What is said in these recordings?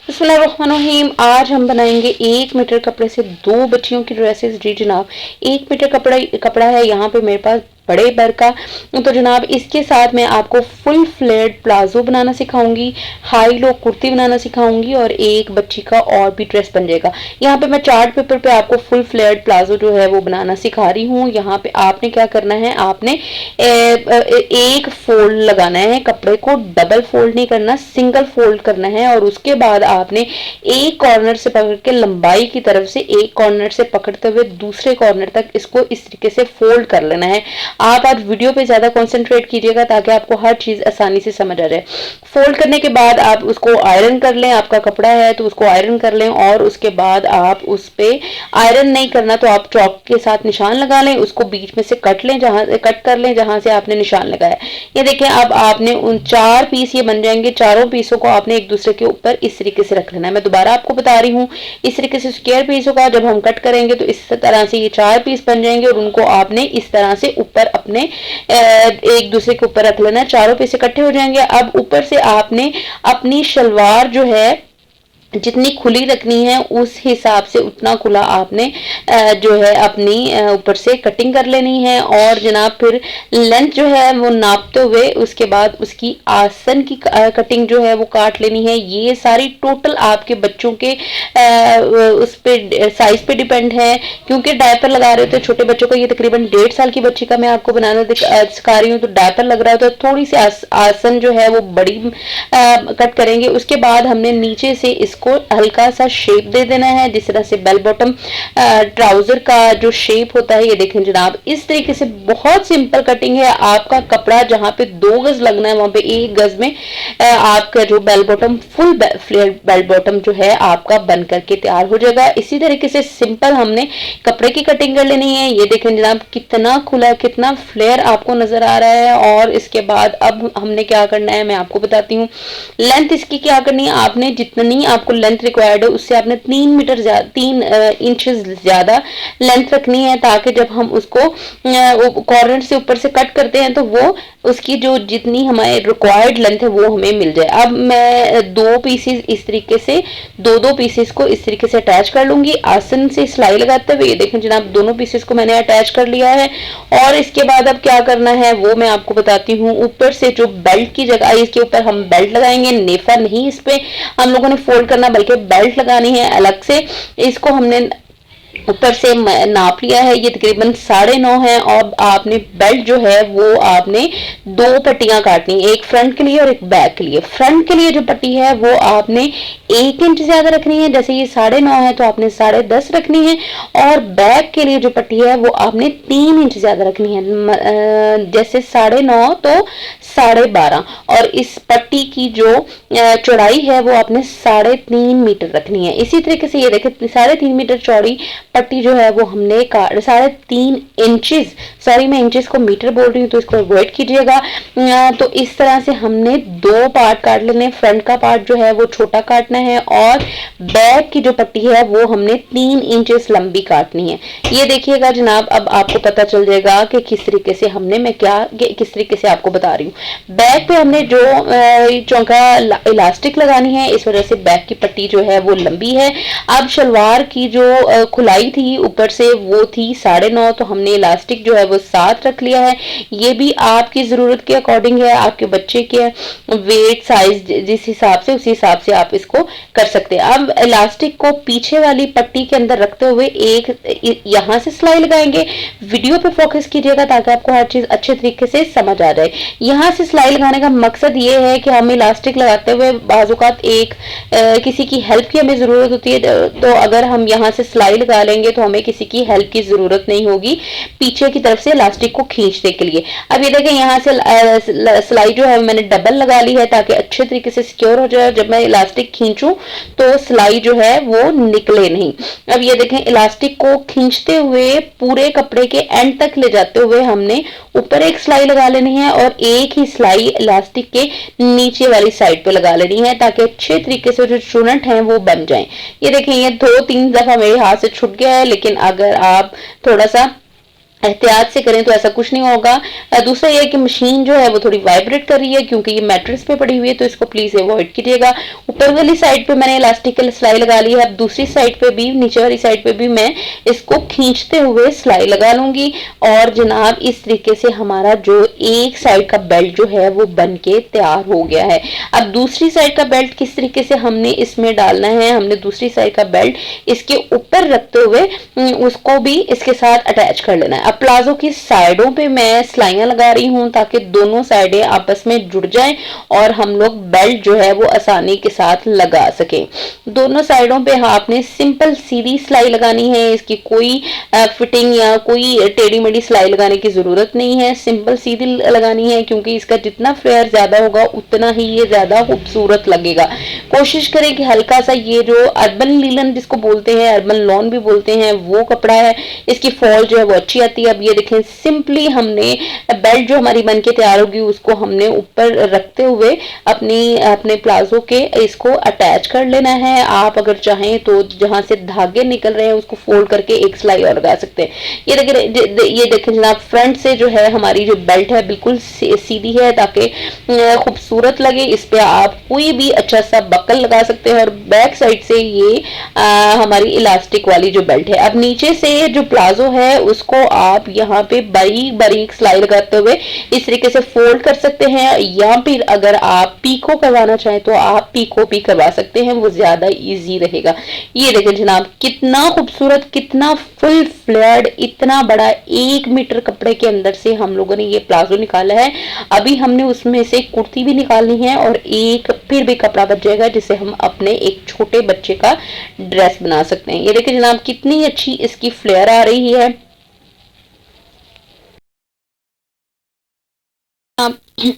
बिस्मिल्लाहिर्रहमानिर्रहीम। आज हम बनाएंगे 1 मीटर कपड़े से 2 बच्चियों की ड्रेसेस। जी जनाब, 1 मीटर कपड़ा है यहाँ पे मेरे पास बड़े बर का। तो जनाब इसके साथ मैं आपको फुल फ्लेयर्ड प्लाजो बनाना सिखाऊंगी, हाई लो कुर्ती बनाना सिखाऊंगी और एक बच्ची का और भी ड्रेस बन जाएगा। यहाँ पे मैं चार्ट पेपर पे आपको फुल फ्लेयर्ड प्लाजो जो है वो बनाना सिखा रही हूँ। यहाँ पे आपने क्या करना है, आपने एक फोल्ड लगाना है, कपड़े को डबल फोल्ड नहीं करना, सिंगल फोल्ड करना है। और उसके बाद आपने एक कॉर्नर से पकड़ के लंबाई की तरफ से एक कॉर्नर से पकड़ते हुए दूसरे कॉर्नर तक इसको इस तरीके से फोल्ड कर लेना है। आप आज वीडियो पे ज्यादा कंसंट्रेट कीजिएगा ताकि आपको हर चीज आसानी से समझ आ जाए। फोल्ड करने के बाद आप उसको आयरन कर लें, आपका कपड़ा है तो उसको आयरन कर लें। और उसके बाद आप उस पे आयरन नहीं करना तो आप चौक के साथ निशान लगा लें, उसको बीच में से कट कर लें जहां से आपने निशान लगाया। ये देखें, अब आपने उन 4 पीस ये बन जाएंगे। चारों पीसों को आपने एक दूसरे के ऊपर इस तरीके से रख लेना है। मैं दोबारा आपको बता रही हूँ, इस तरीके से स्क्वायर पीसों का जब हम कट करेंगे तो इस तरह से ये 4 पीस बन जाएंगे और उनको आपने इस तरह से ऊपर अपने एक दूसरे के ऊपर रख लेना है। चारों पीस इकट्ठे हो जाएंगे। अब ऊपर से आपने अपनी शलवार जो है जितनी खुली रखनी है उस हिसाब से उतना खुला आपने जो है अपनी ऊपर से कटिंग कर लेनी है। और जनाब फिर लेंथ जो है वो नापते हुए उसके बाद उसकी आसन की कटिंग जो है वो काट लेनी है। ये सारी टोटल आपके बच्चों के उस पे साइज पे डिपेंड है, क्योंकि डायपर लगा रहे हो तो छोटे बच्चों का, ये तकरीबन 1.5 साल की बच्ची का मैं आपको बनाना सिखा रही हूँ, तो डायपर लग रहा है तो थोड़ी सी आसन जो है वो बड़ी कट करेंगे। उसके बाद हमने नीचे से इसको हल्का सा शेप दे देना है, जिस तरह से बेल बॉटम ट्राउजर का जो शेप होता है। ये देखें जनाब, इस तरीके से बहुत सिंपल कटिंग है। आपका कपड़ा जहां पे 2 गज लगना है वहां पे 1 गज में आपका जो bell bottom full flare bell bottom जो है आपका बन करके तैयार हो जाएगा। इसी तरीके से सिंपल हमने कपड़े की कटिंग कर लेनी है। ये देखें जनाब, कितना खुला कितना फ्लेयर आपको नजर आ रहा है। और इसके बाद अब हमने क्या करना है मैं आपको बताती हूँ। लेंथ इसकी क्या करनी है, आपने जितनी आपको लेंथ रिक्वायर्ड है उससे आपने 3 इंचेस ज्यादा लेंथ रखनी है, ताकि जब हम उसको कॉर्नर से ऊपर से कट करते हैं तो वो उसकी जो जितनी हमारे रिक्वायर्ड लेंथ है वो हमें मिल जाए। अब मैं 2 पीसेस इस तरीके से 2 पीसेस को इस तरीके से अटैच कर लूंगी आसन से सिलाई लगाते हुए। ये देखें जनाब, दोनों पीसेस को मैंने अटैच कर लिया है। और इसके बाद अब क्या करना है वो मैं आपको बताती हूँ। ऊपर से जो बेल्ट की जगह, इसके ऊपर हम बेल्ट लगाएंगे, नेफा नहीं इस पे हम लोगों ने फोल्ड करना बल्कि बेल्ट लगानी है अलग से। इसको हमने ऊपर से नाप लिया है, ये तकरीबन 9.5 है। और आपने बेल्ट जो है वो आपने 2 पट्टियां काटनी है, एक फ्रंट के लिए और एक बैक के लिए। फ्रंट के लिए जो पट्टी है वो आपने 1 इंच ज्यादा रखनी है, जैसे ये 9.5 है तो आपने 10.5 रखनी है। और बैक के लिए जो पट्टी है वो आपने 3 इंच ज्यादा रखनी है, जैसे 9.5 तो 12.5। और इस पट्टी की जो चौड़ाई है वो आपने 3.5 मीटर रखनी है। इसी तरीके से ये देखें 3.5 मीटर चौड़ी पट्टी जो है वो हमने 3.5 इंचेस, सॉरी मैं इंचेस को मीटर बोल रही हूँ तो इसको अवॉइड कीजिएगा। तो इस तरह से हमने 2 पार्ट काट लेने। फ्रंट का पार्ट जो है वो छोटा काटना है और बैक की जो पट्टी है वो हमने 3 इंचेस लंबी काटनी है। ये देखिएगा जनाब, अब आपको पता चल जाएगा कि किस तरीके से हमने किस तरीके से आपको बता रही हूँ। बैक पे हमने जो चौका इलास्टिक लगानी है, इस वजह से बैक की पट्टी जो है वो लंबी है। अब शलवार की जो खुलाई थी ऊपर से वो थी 9.5, तो हमने इलास्टिक जो है वो 7 रख लिया है। ये भी आपकी जरूरत के अकॉर्डिंग है, आपके बच्चे के वेट साइज जिस हिसाब से उसी हिसाब से आप इसको कर सकते हैं। अब इलास्टिक को पीछे वाली पट्टी के अंदर रखते हुए एक यहाँ से सिलाई लगाएंगे। वीडियो पे फोकस कीजिएगा ताकि आपको हर चीज अच्छे तरीके से समझ आ जाए। यहाँ से सिलाई लगाने का मकसद ये है कि हम इलास्टिक लगाते हुए बाजुकात किसी की हेल्प की हमें जरूरत होती है, तो अगर हम यहाँ से सिलाई लगा लेंगे तो हमें किसी की हेल्प की जरूरत नहीं होगी पीछे की तरफ से इलास्टिक को खींचने के लिए। अब ये देखें यहाँ से सिलाई जो है मैंने डबल लगा ली है ताकि अच्छे तरीके से सिक्योर हो जाए। जब मैं इलास्टिक खींचूं तो सिलाई जो है वो निकले नहीं। अब ये देखें, इलास्टिक को खींचते हुए पूरे कपड़े के एंड तक ले जाते हुए हमने ऊपर एक सिलाई लगा लेनी है और एक ही सिलाई इलास्टिक के नीचे वाली साइड पे लगा लेनी है ताकि अच्छे तरीके से जो चुनट है वो बन जाए। ये देखें, ये 2-3 दफा मेरे हाथ से छूट गया है, लेकिन अगर आप थोड़ा सा एहतियात से करें तो ऐसा कुछ नहीं होगा। दूसरा ये है कि मशीन जो है वो थोड़ी वाइब्रेट कर रही है क्योंकि ये मैट्रेस पे पड़ी हुई है, तो इसको प्लीज अवॉइड कीजिएगा। ऊपर वाली साइड पे मैंने इलास्टिकल सिलाई लगा ली है, अब दूसरी साइड पे भी, नीचे वाली साइड पे भी मैं इसको खींचते हुए सिलाई लगा लूंगी। और जनाब इस तरीके से हमारा जो एक साइड का बेल्ट जो है वो बन के तैयार हो गया है। अब दूसरी साइड का बेल्ट किस तरीके से हमने इसमें डालना है, हमने दूसरी साइड का बेल्ट इसके ऊपर रखते हुए उसको भी इसके साथ अटैच कर लेना है। अब प्लाजो की साइडों पे मैं सिलाइयां लगा रही हूं ताकि दोनों साइडें आपस में जुड़ जाएं और हम लोग बेल्ट जो है वो आसानी के साथ लगा सकें। दोनों साइडों पे आपने सिंपल सीधी सिलाई लगानी है, इसकी कोई फिटिंग या कोई टेढ़ी मेढ़ी सिलाई लगाने की जरूरत नहीं है, सिंपल सीधी लगानी है क्योंकि इसका जितना फ्लेयर ज्यादा होगा उतना ही ये ज्यादा खूबसूरत लगेगा। कोशिश करें कि हल्का सा ये जो अर्बन लीलन जिसको बोलते हैं, अर्बन लॉन भी बोलते हैं, वो कपड़ा है, इसकी फॉल जो है वो अच्छी आती है। अब ये देखें सिंपली हमने बेल्ट जो हमारी बन के तैयार होगी उसको हमने ऊपर रखते हुए अपने प्लाजो के इसको अटैच कर लेना है। आप अगर चाहें तो जहां से धागे निकल रहे हैं उसको फोल्ड करके एक सिलाई और लगा सकते हैं। ये देखें जनाब, फ्रंट से जो है हमारी जो बेल्ट है बिल्कुल सीधी है ताकि खूबसूरत लगे। इस पे आप कोई भी अच्छा सा बकल लगा सकते हैं और बैक साइड से ये हमारी इलास्टिक वाली जो बेल्ट है। अब नीचे से जो प्लाजो है उसको आप यहाँ पे बारीक बारीक सिलाई लगाते हुए इस तरीके से फोल्ड कर सकते हैं, या फिर अगर आप पीको करवाना चाहें तो आप पीको भी करवा सकते हैं, वो ज्यादा इजी रहेगा। ये देखें जनाब कितना खूबसूरत, कितना फुल फ्लेयर्ड, इतना बड़ा 1 मीटर कपड़े के अंदर से हम लोगों ने ये प्लाजो निकाला है। अभी हमने उसमें से कुर्ती भी निकालनी है और एक फिर भी कपड़ा बच जाएगा जिससे हम अपने एक छोटे बच्चे का ड्रेस बना सकते हैं। ये देखिए जनाब कितनी अच्छी इसकी फ्लेयर आ रही है।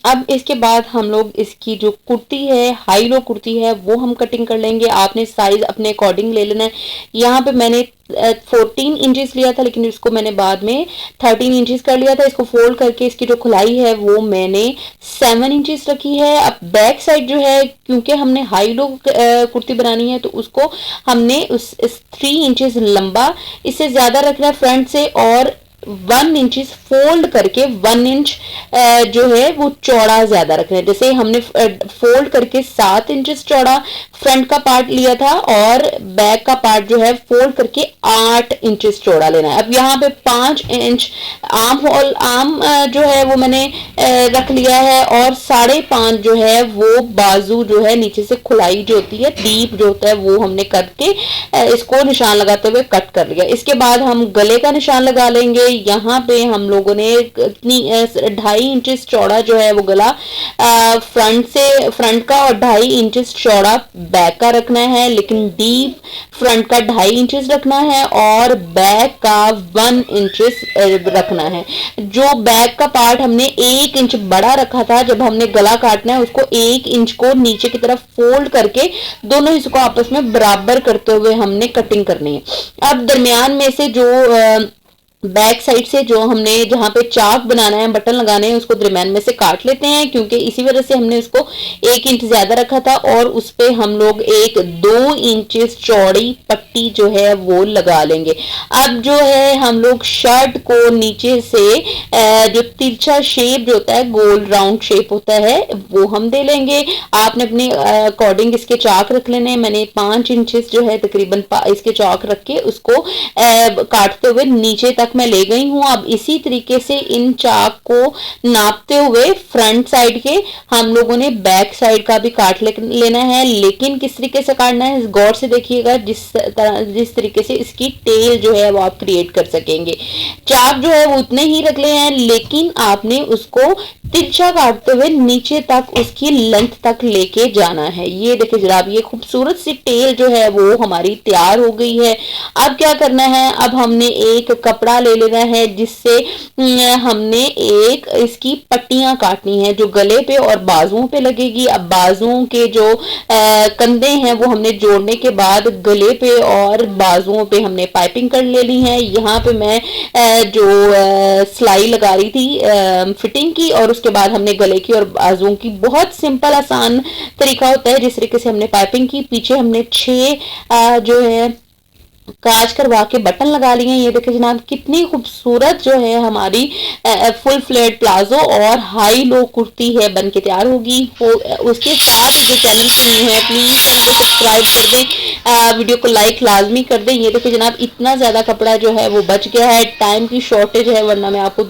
अब इसके बाद हम लोग इसकी जो कुर्ती है, हाई लो कुर्ती है, वो हम कटिंग कर लेंगे। आपने साइज अपने अकॉर्डिंग ले लेना है। यहाँ पे मैंने 14 इंचेस लिया था लेकिन इसको मैंने बाद में 13 इंचेस कर लिया था। इसको फोल्ड करके इसकी जो खुलाई है वो मैंने 7 इंचेस रखी है। अब बैक साइड जो है क्योंकि हमने हाई लो कुर्ती बनानी है तो उसको हमने उस 3 इंचेस लंबा इससे ज्यादा रखना है फ्रंट से, और 1 इंच फोल्ड करके 1 इंच जो है वो चौड़ा ज्यादा रखना है। जैसे हमने फोल्ड करके 7 इंच चौड़ा फ्रंट का पार्ट लिया था और बैक का पार्ट जो है फोल्ड करके 8 इंच चौड़ा लेना है। अब यहाँ पे 5 इंच आम जो है वो मैंने रख लिया है और 5.5 जो है वो बाजू जो है नीचे से खुलाई जो होती है, डीप जो होता है, वो हमने करके इसको निशान लगाते हुए कट कर लिया। इसके बाद हम गले का निशान लगा लेंगे। यहाँ पे हम लोगों ने इतनी 2.5 इंच चौड़ा जो है वो गला फ्रंट का और 2.5 इंच चौड़ा बैक का रखना है, लेकिन डीप फ्रंट का 2.5 इंच रखना है और बैक का 1 इंच रखना है। जो बैक का पार्ट हमने 1 इंच बड़ा रखा था, जब हमने गला काटना है उसको 1 इंच को नीचे की तरफ फोल्ड करके दोनों हिस्सों को आपस में बराबर करते हुए हमने कटिंग करनी है। अब दरमियान में से जो बैक साइड से जो हमने जहां पे चाक बनाना है, बटन लगाने हैं, उसको दरमियान में से काट लेते हैं क्योंकि इसी वजह से हमने उसको 1 इंच ज्यादा रखा था और उस पे हम लोग एक 2 इंच चौड़ी पट्टी जो है वो लगा लेंगे। अब जो है हम लोग शर्ट को नीचे से जो तिरछा शेप जो होता है, गोल राउंड शेप होता है, वो हम दे लेंगे। आपने अपने अकॉर्डिंग इसके चाक रख लेने। मैंने 5 इंचेस जो है तकरीबन इसके चाक रख के उसको काटते हुए नीचे तक मैं ले गई हूं। अब इसी तरीके से इन चाक को नापते हुए फ्रंट साइड के हम लोगों ने बैक साइड का भी काट लेना है, लेकिन किस तरीके से काटना है गौर से देखिएगा, जिस तरीके से इसकी टेल जो है वो आप क्रिएट कर सकेंगे। चाक जो है वो उतने ही रख ले हैं, लेकिन आपने उसको तिरछा काटते हुए नीचे तक उसकी लेंथ तक लेके जाना है। ये देखिए जनाब ये खूबसूरत सी टेल जो है वो हमारी तैयार हो गई है। अब क्या करना है, अब हमने एक कपड़ा ले लेना है जिससे हमने एक इसकी पट्टियां काटनी है जो गले पे और बाजुओं पे लगेगी। अब बाजुओं के जो कंधे हैं वो हमने जोड़ने के बाद गले पे और बाजुओं पे हमने पाइपिंग कर लेनी है। यहाँ पे मैं जो सिलाई लगा रही थी फिटिंग की, और उसके बाद हमने गले की और बाजुओं की, बहुत सिंपल आसान तरीका होता है जिस तरीके से हमने पाइपिंग की। पीछे हमने 6 जो है काज करवा के बटन लगा लिए। ये देखिए जनाब कितनी खूबसूरत जो है हमारी फुल फ्लेट प्लाजो और हाई लो कुर्ती है बन के तैयार होगी। उसके साथ जो चैनल पर न्यू है प्लीज चैनल को सब्सक्राइब कर दें, वीडियो को लाइक लाजमी कर दें। ये देखिए जनाब इतना ज्यादा कपड़ा जो है वो बच गया है, टाइम की शॉर्टेज है वरना मैं आपको